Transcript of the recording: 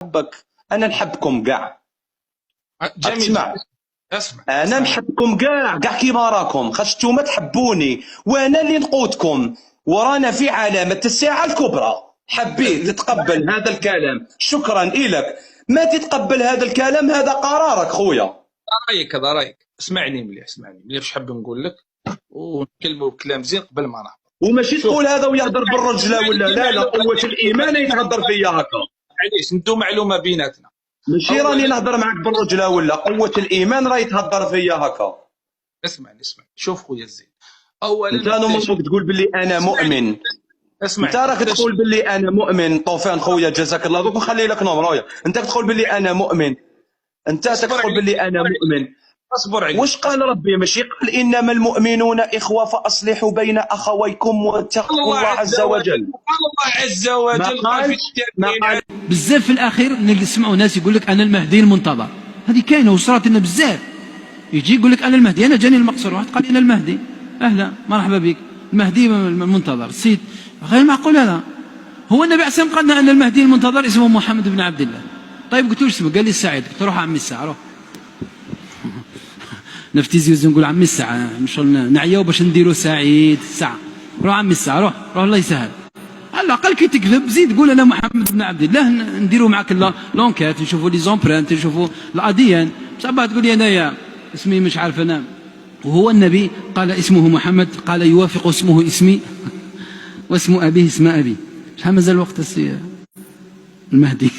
حبك، انا نحبكم كاع. جميل. اسمع انا نحبكم كاع كيما راكم، خاطش نتوما تحبوني وانا اللي نقودكم، ورانا في علامة الساعة الكبرى. حبيت تتقبل هذا الكلام شكرا إلك، ما تتقبل هذا الكلام هذا قرارك خويا. رايك هذا رايك. اسمعني مليح واش حاب نقول لك، ونكلموا بكلام زين قبل ما نهبط. وماشي تقول هذا ويهضر بالرجله ولا لا قوة الإيمان يتهضر فيا هكا. معليش ندو معلومة بيناتنا، ماشي راني نهضر معك بالرجله ولا قوة الإيمان راه يتهضر فيا هكا. اسمعني شوف خويا الزين، اولا انت نورمالمون تقول باللي انا مؤمن. اسمع انت راك تقول باللي انا مؤمن. طوفان خويا جزاك الله، دوك نخلي لك نمره. انت تقول باللي انا مؤمن، انت تقول باللي انا مؤمن. اصبر علي. واش قال ربي؟ ماشي قال انما المؤمنون اخوه فاصلحوا بين اخويكم واتقوا الله عز وجل. الله عز وجل قال بزاف في الاخير نسمعوا ناس يقول لك انا المهدي المنتظر. هذه كاينه وصرات لنا بزاف. يجي يقول لك انا المهدي، انا جاني المقصر واحد قال لي انا المهدي، اهلا مرحبا بك، المهدي المنتظر السيد. غير معقول هذا. هو النبي عليه الصلاه والسلام قال لنا ان المهدي المنتظر اسمه محمد بن عبد الله. طيب قلت له اسمه؟ قال لي السعيد. قلت له روح عمي الساعه روح. نفتي زيوز نقول عمي الساعه، نمشوا نعياو باش نديروا سعيد الساعه. روح عمي الساعه روح الله يسهل. على الاقل كي تكذب زيد قول انا محمد بن عبد الله، نديروا معك لونكات، نشوفوا لي زومبرانت، نشوفوا الاديان. بصح بعد تقول لي انايا اسمي مش عارف انا. وهو النبي قال اسمه محمد، قال يوافق اسمه اسمي واسم ابيه اسم ابي. شحال مازال وقت المهدي؟